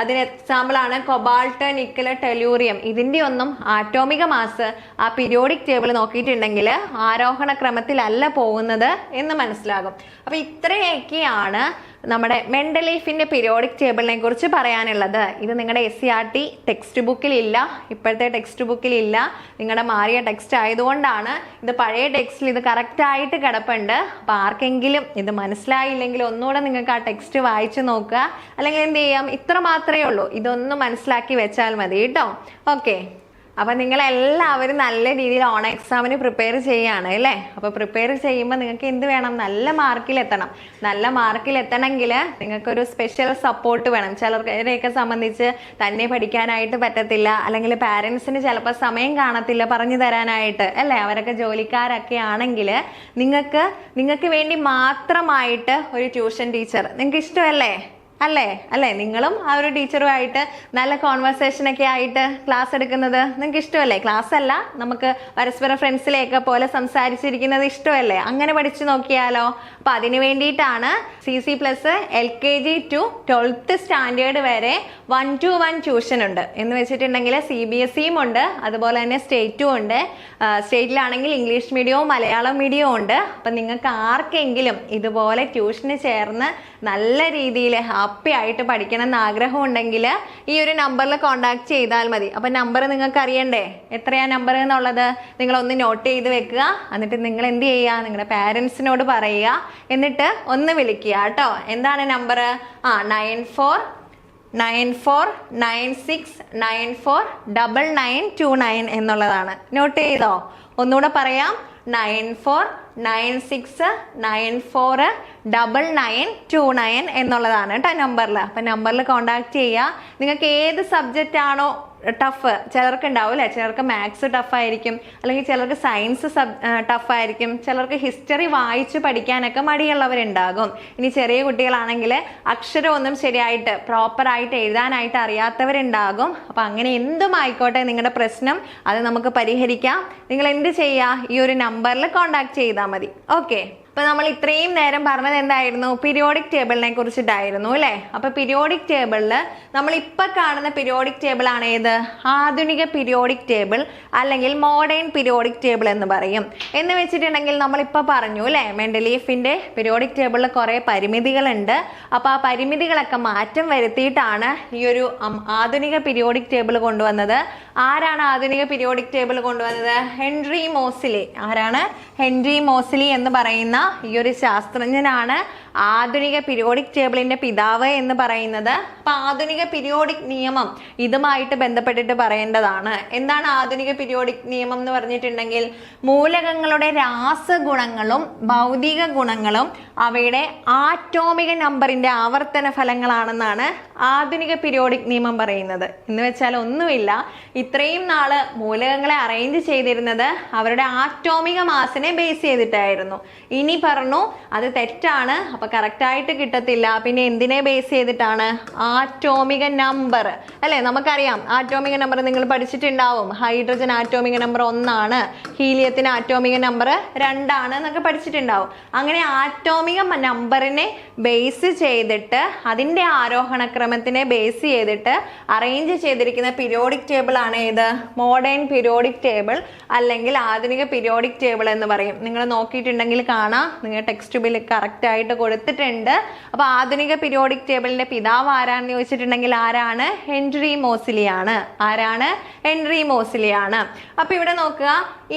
അതിന് എക്സാമ്പിൾ ആണ് കൊബാൾട്ട്, നിക്കൽ, ടെലൂറിയം. ഇതിന്റെ ഒന്നും ആറ്റോമിക മാസ് ആ പീരിയോഡിക് ടേബിൾ നോക്കിയിട്ടുണ്ടെങ്കിൽ ആരോഹണ ക്രമത്തിലല്ല പോകുന്നത് എന്ന് മനസ്സിലാകും. അപ്പൊ ഇത്രയൊക്കെയാണ് നമ്മുടെ മെൻഡലീഫിന്റെ പീരിയോഡിക് ടേബിളിനെ കുറിച്ച് പറയാനുള്ളത്. ഇത് നിങ്ങളുടെ SCERT ടെക്സ്റ്റ് ബുക്കിൽ ഇല്ല, ഇപ്പോഴത്തെ ടെക്സ്റ്റ് ബുക്കിൽ ഇല്ല. നിങ്ങളുടെ മാറിയ ടെക്സ്റ്റ് ആയതുകൊണ്ടാണ്. ഇത് പഴയ ടെക്സ്റ്റിൽ ഇത് കറക്റ്റ് ആയിട്ട് കിടപ്പുണ്ട്. അപ്പൊ ആർക്കെങ്കിലും ഇത് മനസ്സിലായില്ലെങ്കിൽ ഒന്നുകൂടെ നിങ്ങൾക്ക് ആ ടെക്സ്റ്റ് വായിച്ചു നോക്കുക. അല്ലെങ്കിൽ എന്ത് ചെയ്യാം, ഇത്ര മാത്രമേ ഉള്ളൂ, ഇതൊന്ന് മനസ്സിലാക്കി വെച്ചാൽ മതി കേട്ടോ. ഓക്കെ, അപ്പൊ നിങ്ങളെല്ലാവരും നല്ല രീതിയിൽ ഓൺ എക്സാമിന് പ്രിപ്പയർ ചെയ്യാണ്, അല്ലേ? അപ്പൊ പ്രിപ്പയർ ചെയ്യുമ്പോൾ നിങ്ങൾക്ക് എന്ത് വേണം, നല്ല മാർക്കിൽ എത്തണം. നല്ല മാർക്കിൽ എത്തണമെങ്കിൽ നിങ്ങൾക്കൊരു സ്പെഷ്യൽ സപ്പോർട്ട് വേണം. ചിലരെയൊക്കെ സംബന്ധിച്ച് തന്നെ പഠിക്കാനായിട്ട് പറ്റത്തില്ല, അല്ലെങ്കിൽ പാരൻസിന് ചിലപ്പോൾ സമയം കാണത്തില്ല പറഞ്ഞു തരാനായിട്ട്, അല്ലേ? അവരൊക്കെ ജോലിക്കാരൊക്കെ ആണെങ്കിൽ നിങ്ങൾക്ക് വേണ്ടി മാത്രമായിട്ട് ഒരു ട്യൂഷൻ ടീച്ചർ നിങ്ങൾക്ക് ഇഷ്ടമല്ലേ? അല്ലേ നിങ്ങളും ആ ഒരു ടീച്ചറുമായിട്ട് നല്ല കോൺവെർസേഷനൊക്കെ ആയിട്ട് ക്ലാസ് എടുക്കുന്നത് നിങ്ങൾക്ക് ഇഷ്ടമല്ലേ? ക്ലാസ് അല്ല, നമുക്ക് പരസ്പര ഫ്രണ്ട്സിലെയൊക്കെ പോലെ സംസാരിച്ചിരിക്കുന്നത് ഇഷ്ടമല്ലേ? അങ്ങനെ പഠിച്ചു നോക്കിയാലോ? അപ്പൊ അതിന് വേണ്ടിയിട്ടാണ് CC+ LKG to 12th standard വരെ 1-to-1 ട്യൂഷൻ ഉണ്ട് എന്ന് വെച്ചിട്ടുണ്ടെങ്കിൽ. CBSE ഉണ്ട്, അതുപോലെ തന്നെ സ്റ്റേറ്റും ഉണ്ട്. സ്റ്റേറ്റിലാണെങ്കിൽ ഇംഗ്ലീഷ് മീഡിയവും മലയാളം മീഡിയവും ഉണ്ട്. അപ്പൊ നിങ്ങൾക്ക് ആർക്കെങ്കിലും ഇതുപോലെ ട്യൂഷന് ചേർന്ന് നല്ല രീതിയിൽ ഹാപ്പി ആയിട്ട് പഠിക്കണം എന്ന് ആഗ്രഹം ഉണ്ടെങ്കിൽ ഈ ഒരു നമ്പറിൽ കോൺടാക്ട് ചെയ്താൽ മതി. അപ്പൊ നമ്പർ നിങ്ങൾക്ക് അറിയണ്ടേ? എത്രയാ നമ്പർ എന്നുള്ളത് നിങ്ങളൊന്ന് നോട്ട് ചെയ്ത് വെക്കുക. എന്നിട്ട് നിങ്ങൾ എന്ത് ചെയ്യുക? നിങ്ങളുടെ പാരൻസിനോട് പറയുക, എന്നിട്ട് ഒന്ന് വിളിക്കുക കേട്ടോ. എന്താണ് നമ്പർ? 9496949929 എന്നുള്ളതാണ്. നോട്ട് ചെയ്തോ? ഒന്നുകൂടെ പറയാം, 9496949929 എന്നുള്ളതാണ് കേട്ടോ നമ്പറിൽ. അപ്പം നമ്പറിൽ കോൺടാക്ട് ചെയ്യുക. നിങ്ങൾക്ക് ഏത് സബ്ജക്റ്റ് ആണോ ടഫ്, ചിലർക്ക് ഉണ്ടാവും അല്ലേ, ചിലർക്ക് മാത്സ് ടഫായിരിക്കും, അല്ലെങ്കിൽ ചിലർക്ക് സയൻസ് ടഫായിരിക്കും, ചിലർക്ക് ഹിസ്റ്ററി വായിച്ച് പഠിക്കാനൊക്കെ മടിയുള്ളവരുണ്ടാകും. ഇനി ചെറിയ കുട്ടികളാണെങ്കിൽ അക്ഷരമൊന്നും ശരിയായിട്ട് പ്രോപ്പറായിട്ട് എഴുതാനായിട്ട് അറിയാത്തവരുണ്ടാകും. അപ്പം അങ്ങനെ എന്തും ആയിക്കോട്ടെ നിങ്ങളുടെ പ്രശ്നം, അത് നമുക്ക് പരിഹരിക്കാം. നിങ്ങൾ എന്ത് ചെയ്യുക? ഈ ഒരു നമ്പറിൽ കോൺടാക്ട് ചെയ്താൽ മതി. ഓക്കെ. അപ്പൊ നമ്മൾ ഇത്രയും നേരം പറഞ്ഞത് എന്തായിരുന്നു? പീരിയോഡിക് ടേബിളിനെ കുറിച്ചിട്ടായിരുന്നു അല്ലേ? അപ്പൊ പീരിയോഡിക് ടേബിളിൽ നമ്മൾ ഇപ്പൊ കാണുന്ന പീരിയോഡിക് ടേബിൾ ആണ് ഏത്? ആധുനിക പീരിയോഡിക് ടേബിൾ അല്ലെങ്കിൽ മോഡേൺ പീരിയോഡിക് ടേബിൾ എന്ന് പറയും. എന്ന് വെച്ചിട്ടുണ്ടെങ്കിൽ നമ്മളിപ്പോൾ പറഞ്ഞു അല്ലേ, മെൻഡലീഫിന്റെ പീരിയോഡിക് ടേബിളിൽ കുറെ പരിമിതികളുണ്ട്. അപ്പൊ ആ പരിമിതികളൊക്കെ മാറ്റം വരുത്തിയിട്ടാണ് ഈ ഒരു ആധുനിക പീരിയോഡിക് ടേബിൾ കൊണ്ടുവന്നത്. ആരാണ് ആധുനിക പീരിയോഡിക് ടേബിൾ കൊണ്ടുവന്നത്? ഹെൻറി മോസിലി. ആരാണ്? ഹെൻറി മോസിലി എന്ന് പറയുന്ന ഈ ഒരു ശാസ്ത്രജ്ഞനാണ് ആധുനിക പീരിയോഡിക് ടേബിളിന്റെ പിതാവ് എന്ന് പറയുന്നത്. അപ്പൊ ആധുനിക പീരിയോഡിക് നിയമം ഇതുമായിട്ട് ബന്ധപ്പെട്ടിട്ട് പറയേണ്ടതാണ്. എന്താണ് ആധുനിക പീരിയോഡിക് നിയമം എന്ന് പറഞ്ഞിട്ടുണ്ടെങ്കിൽ, മൂലകങ്ങളുടെ രാസഗുണങ്ങളും ഭൗതിക ഗുണങ്ങളും അവയുടെ ആറ്റോമിക നമ്പറിന്റെ ആവർത്തന ഫലങ്ങളാണെന്നാണ് ആധുനിക പീരിയോഡിക് നിയമം പറയുന്നത്. എന്ന് വെച്ചാൽ ഒന്നുമില്ല, ഇത്രയും നാള് മൂലകങ്ങളെ അറേഞ്ച് ചെയ്തിരുന്നത് അവരുടെ ആറ്റോമിക മാസിനെ ബേസ് ചെയ്തിട്ടായിരുന്നു. ഇനി പറഞ്ഞു അത് തെറ്റാണ്, അപ്പൊ കറക്റ്റ് ആയിട്ട് കിട്ടത്തില്ല. പിന്നെ എന്തിനെ ബേസ് ചെയ്തിട്ടാണ്? ആറ്റോമിക നമ്പർ അല്ലെ? നമുക്കറിയാം ആറ്റോമിക നമ്പർ നിങ്ങൾ പഠിച്ചിട്ടുണ്ടാവും. ഹൈഡ്രജൻ ആറ്റോമിക നമ്പർ 1 ആണ്, ഹീലിയത്തിന് ആറ്റോമിക നമ്പർ 2 ആണ് എന്നൊക്കെ പഠിച്ചിട്ടുണ്ടാവും. അങ്ങനെ ആറ്റോമിക നമ്പറിനെ ബേസ് ചെയ്തിട്ട്, അതിന്റെ ആരോഹണ ക്രമത്തിനെ ബേസ് ചെയ്തിട്ട് അറേഞ്ച് ചെയ്തിരിക്കുന്ന പീരിയോഡിക് ടേബിൾ ആണ് ഏത്? മോഡേൺ പീരിയോഡിക് ടേബിൾ അല്ലെങ്കിൽ ആധുനിക പീരിയോഡിക് ടേബിൾ എന്ന് പറയും. നിങ്ങൾ നോക്കിയിട്ടുണ്ടെങ്കിൽ കാണാം, നിങ്ങൾ ടെക്സ്റ്റ് ബുക്കിൽ കറക്റ്റ് ആയിട്ട് കൊടുത്തിട്ടുണ്ട്. അപ്പൊ ആധുനിക പീരിയോഡിക് ടേബിളിന്റെ പിതാവ് ആരാണെന്ന് ചോദിച്ചിട്ടുണ്ടെങ്കിൽ ആരാണ്? ഹെൻറി മോസിലി ആണ്. ആരാണ്? ഹെൻറി മോസിലി ആണ്. അപ്പൊ ഇവിടെ നോക്കുക,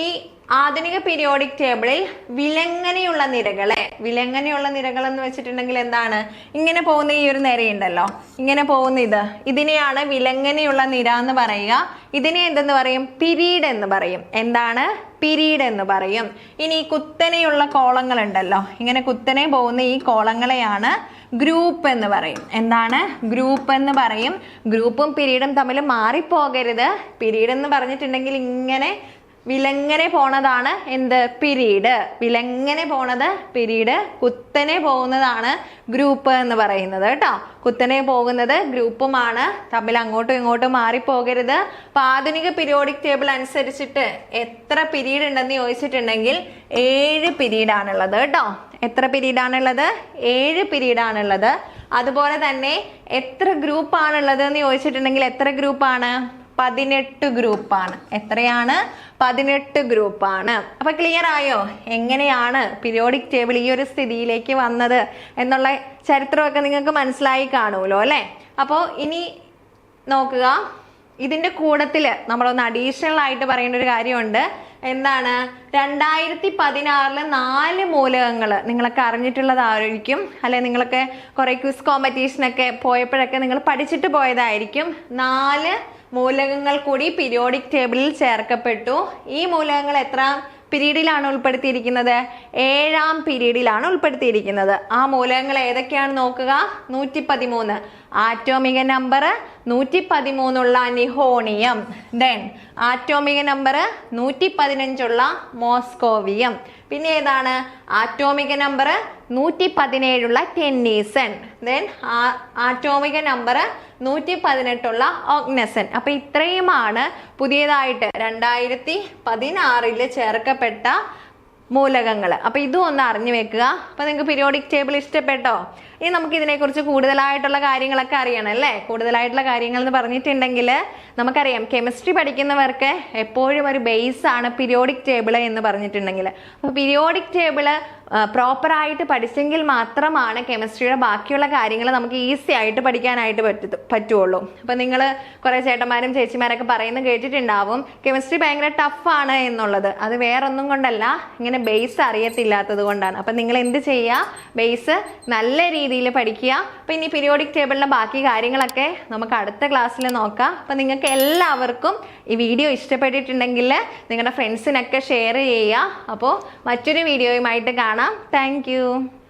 ഈ ആധുനിക പീരിയോഡിക് ടേബിളിൽ വിലങ്ങനെയുള്ള നിരകൾ എന്ന് വെച്ചിട്ടുണ്ടെങ്കിൽ എന്താണ്? ഇങ്ങനെ പോകുന്ന ഈ ഒരു നിരയുണ്ടല്ലോ, ഇങ്ങനെ പോകുന്ന ഇതിനെയാണ് വിലങ്ങനെയുള്ള നിര എന്ന് പറയുക. ഇതിനെ എന്തെന്ന് പറയും? പിരീഡ് എന്ന് പറയും. എന്താണ്? പിരീഡ് എന്ന് പറയും. ഇനി കുത്തനെയുള്ള കോളങ്ങൾ ഉണ്ടല്ലോ, ഇങ്ങനെ കുത്തനെ പോകുന്ന ഈ കോളങ്ങളെയാണ് ഗ്രൂപ്പ് എന്ന് പറയും. എന്താണ്? ഗ്രൂപ്പ് എന്ന് പറയും. ഗ്രൂപ്പും പിരീഡും തമ്മിൽ മാറിപ്പോകരുത്. പിരീഡ് എന്ന് പറഞ്ഞിട്ടുണ്ടെങ്കിൽ ഇങ്ങനെ വിലങ്ങനെ പോണതാണ് എന്ത്? പിരീഡ്. വിലങ്ങനെ പോണത് പിരീഡ്, കുത്തനെ പോകുന്നതാണ് ഗ്രൂപ്പ് എന്ന് പറയുന്നത് കേട്ടോ. കുത്തനെ പോകുന്നത് ഗ്രൂപ്പുമാണ്. തമ്മിൽ അങ്ങോട്ടും ഇങ്ങോട്ടും മാറിപ്പോകരുത്. അപ്പൊ ആധുനിക പീരിയോഡിക് ടേബിൾ അനുസരിച്ചിട്ട് എത്ര പിരീഡ് ഉണ്ടെന്ന് ചോദിച്ചിട്ടുണ്ടെങ്കിൽ 7 പിരീഡ് ആണുള്ളത് കേട്ടോ. എത്ര പിരീഡ് ആണുള്ളത്? 7 പിരീഡ് ആണുള്ളത്. അതുപോലെ തന്നെ എത്ര ഗ്രൂപ്പ് ആണുള്ളത് എന്ന് ചോദിച്ചിട്ടുണ്ടെങ്കിൽ എത്ര ഗ്രൂപ്പാണ്? 18 ഗ്രൂപ്പാണ്. എത്രയാണ്? 18 ഗ്രൂപ്പാണ്. അപ്പൊ ക്ലിയർ ആയോ എങ്ങനെയാണ് പീരിയോഡിക് ടേബിൾ ഈ ഒരു സ്ഥിതിയിലേക്ക് വന്നത് എന്നുള്ള ചരിത്രമൊക്കെ നിങ്ങൾക്ക് മനസ്സിലായി കാണുമല്ലോ അല്ലെ? അപ്പോൾ ഇനി നോക്കുക, ഇതിന്റെ കൂട്ടത്തിൽ നമ്മളൊന്ന് അഡീഷണൽ ആയിട്ട് പറയേണ്ട ഒരു കാര്യമുണ്ട്. എന്താണ്? 2016 4 മൂലകങ്ങൾ നിങ്ങളൊക്കെ അറിഞ്ഞിട്ടുള്ളതായിരിക്കും അല്ലെ? നിങ്ങളൊക്കെ കുറെ ക്വിസ് കോമ്പറ്റീഷനൊക്കെ പോയപ്പോഴൊക്കെ നിങ്ങൾ പഠിച്ചിട്ട് പോയതായിരിക്കും. 4 മൂലകങ്ങൾ കൂടി പീരിയോഡിക് ടേബിളിൽ ചേർക്കപ്പെട്ടു. ഈ മൂലകങ്ങൾ എത്ര? പീരീഡിലാണ് ഉൾപ്പെടുത്തിയിരിക്കുന്നത്? 7ാം പീരീഡിലാണ് ഉൾപ്പെടുത്തിയിരിക്കുന്നത്. ആ മൂലകങ്ങൾ ഏതൊക്കെയാണ് നോക്കുക. 113 ആറ്റോമിക നമ്പർ 113 നിഹോണിയം. ദെൻ ആറ്റോമിക നമ്പർ 115 മോസ്കോവിയം. പിന്നെ ഏതാണ്? ആറ്റോമിക നമ്പർ 117 ടെന്നീസൺ. ദെൻ ആറ്റോമിക നമ്പർ 118 ഓഗ്നസൺ. അപ്പൊ ഇത്രയുമാണ് പുതിയതായിട്ട് 2016 ചേർക്കപ്പെട്ട മൂലകങ്ങൾ. അപ്പൊ ഇതും ഒന്ന് അറിഞ്ഞു വെക്കുക. അപ്പൊ നിങ്ങൾക്ക് പീരിയോഡിക് ടേബിൾ ഇഷ്ടപ്പെട്ടോ? ഇനി നമുക്ക് ഇതിനെക്കുറിച്ച് കൂടുതലായിട്ടുള്ള കാര്യങ്ങളൊക്കെ അറിയണം അല്ലേ? കൂടുതലായിട്ടുള്ള കാര്യങ്ങൾ എന്ന് പറഞ്ഞിട്ടുണ്ടെങ്കിൽ നമുക്കറിയാം കെമിസ്ട്രി പഠിക്കുന്നവർക്ക് എപ്പോഴും ഒരു ബേസ് ആണ് പീരിയോഡിക് ടേബിൾ എന്ന് പറഞ്ഞിട്ടുണ്ടെങ്കിൽ. അപ്പോൾ പീരിയോഡിക് ടേബിൾ പ്രോപ്പറായിട്ട് പഠിച്ചെങ്കിൽ മാത്രമാണ് കെമിസ്ട്രിയുടെ ബാക്കിയുള്ള കാര്യങ്ങൾ നമുക്ക് ഈസി ആയിട്ട് പഠിക്കാനായിട്ട് പറ്റുള്ളൂ. അപ്പം നിങ്ങൾ കുറേ ചേട്ടന്മാരും ചേച്ചിമാരൊക്കെ പറയുന്നത് കേട്ടിട്ടുണ്ടാവും കെമിസ്ട്രി ഭയങ്കര ടഫാണ് എന്നുള്ളത്. അത് വേറൊന്നും കൊണ്ടല്ല, ഇങ്ങനെ ബേസ് അറിയത്തില്ലാത്തത് കൊണ്ടാണ്. അപ്പം നിങ്ങൾ എന്ത് ചെയ്യുക? ബേസ് നല്ല രീതിയിൽ പഠിക്കുക. അപ്പം ഇനി പീരിയോഡിക് ടേബിളിൻ്റെ ബാക്കി കാര്യങ്ങളൊക്കെ നമുക്ക് അടുത്ത ക്ലാസ്സിൽ നോക്കാം. അപ്പം നിങ്ങൾക്ക് എല്ലാവർക്കും ഈ വീഡിയോ ഇഷ്ടപ്പെട്ടിട്ടുണ്ടെങ്കിൽ നിങ്ങളുടെ ഫ്രണ്ട്സിനൊക്കെ ഷെയർ ചെയ്യുക. അപ്പോൾ മറ്റൊരു വീഡിയോയുമായിട്ട് കാണാം. Thank you.